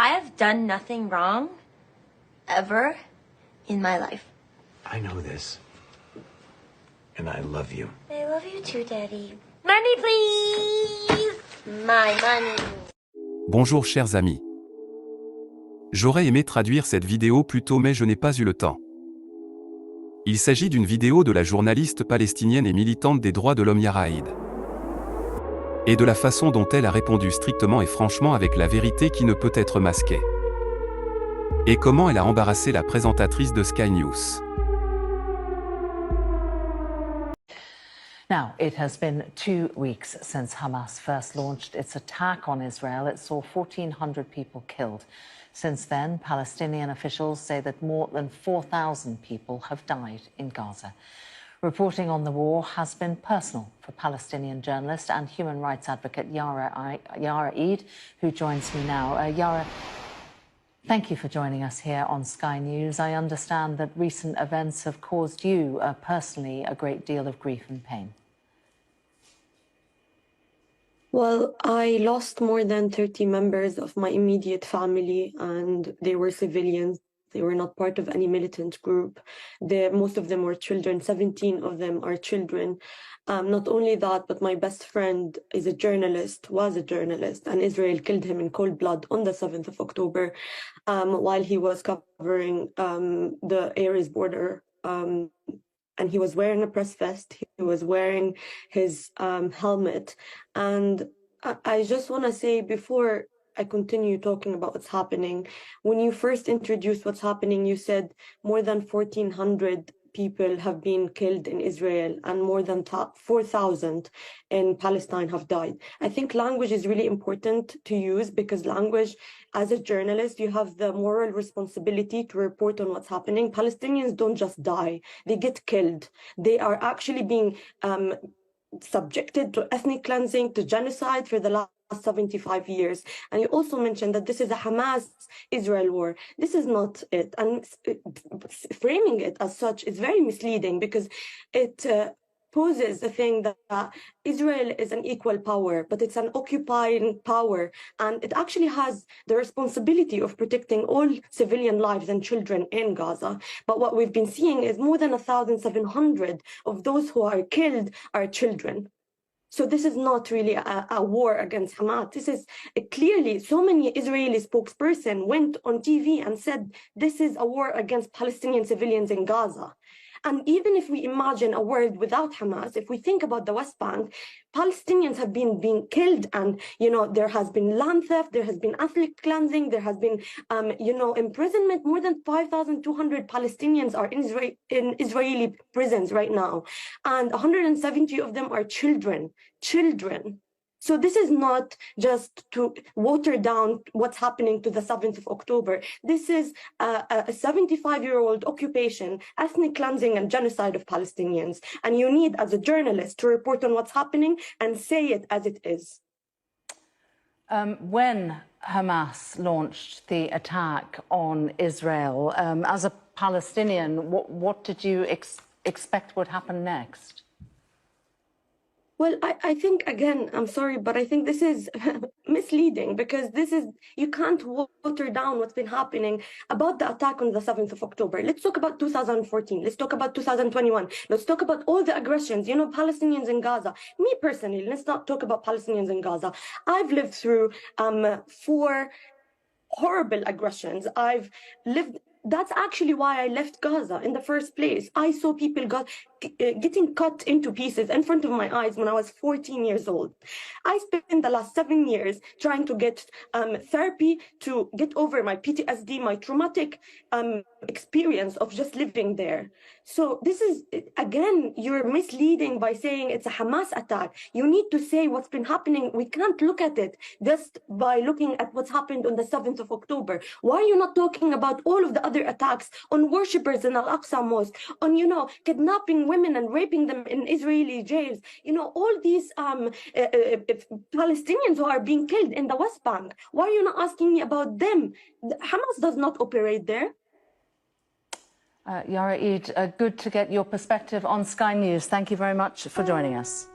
I have done nothing wrong, ever, in my life. I know this. And I love you. I love you too, Daddy. Money, please! My money. Bonjour chers amis. J'aurais aimé traduire cette vidéo plus tôt mais je n'ai pas eu le temps. Il s'agit d'une vidéo de la journaliste palestinienne et militante des droits de l'homme Yara Eid. Et de la façon dont elle a répondu strictement et franchement avec la vérité qui ne peut être masquée. Et comment elle a embarrassé la présentatrice de Sky News. Now, it has been 2 weeks since Hamas first launched its attack on Israel. It saw 1,400 people killed. Since then, Palestinian officials say that more than 4,000 people have died in Gaza. Reporting on the war has been personal for Palestinian journalist and human rights advocate Yara Eid, who joins me now. Yara, thank you for joining us here on Sky News. I understand that recent events have caused you personally a great deal of grief and pain. Well, I lost more than 30 members of my immediate family, and they were civilians. They were not part of any militant group. Most of them were children. 17 of them are children. Not only that, but my best friend was a journalist, and Israel killed him in cold blood on the 7th of October while he was covering the area's border. And he was wearing a press vest, he was wearing his helmet. And I just want to say, before I continue talking about what's happening, when you first introduced what's happening, you said more than 1,400 people have been killed in Israel and more than 4,000 in Palestine have died. I think language is really important to use, because language, as a journalist, you have the moral responsibility to report on what's happening. Palestinians don't just die, they get killed. They are actually being subjected to ethnic cleansing, to genocide for the last 75 years. And you also mentioned that this is a Hamas-Israel war. This is not it. And framing it as such is very misleading, because it poses the thing that Israel is an equal power, but it's an occupying power, and it actually has the responsibility of protecting all civilian lives and children in Gaza. But what we've been seeing is more than 1,700 of those who are killed are children. So this is not really a war against Hamas. This is clearly, so many Israeli spokesperson went on TV and said this is a war against Palestinian civilians in Gaza. And even if we imagine a world without Hamas, if we think about the West Bank, Palestinians have been being killed, and there has been land theft, there has been ethnic cleansing, there has been imprisonment. More than 5,200 Palestinians are in Israeli prisons right now, and 170 of them are children. So this is not just to water down what's happening to the 7th of October. This is a 75-year-old occupation, ethnic cleansing and genocide of Palestinians. And you need, as a journalist, to report on what's happening and say it as it is. When Hamas launched the attack on Israel, as a Palestinian, what did you expect would happen next? Well, I think, again, I'm sorry, but I think this is misleading, because you can't water down what's been happening about the attack on the 7th of October. Let's talk about 2014. Let's talk about 2021. Let's talk about all the aggressions, Palestinians in Gaza. Me personally, let's not talk about Palestinians in Gaza. I've lived through 4 horrible aggressions. That's actually why I left Gaza in the first place. I saw people getting cut into pieces in front of my eyes when I was 14 years old. I spent the last 7 years trying to get therapy to get over my PTSD, my traumatic experience of just living there. So this is, again, you're misleading by saying it's a Hamas attack. You need to say what's been happening. We can't look at it just by looking at what's happened on the 7th of October. Why are you not talking about all of the other attacks on worshippers in Al-Aqsa Mosque, on, kidnapping women and raping them in Israeli jails? All these Palestinians who are being killed in the West Bank. Why are you not asking me about them? Hamas does not operate there. Yara Eid, good to get your perspective on Sky News. Thank you very much for joining us.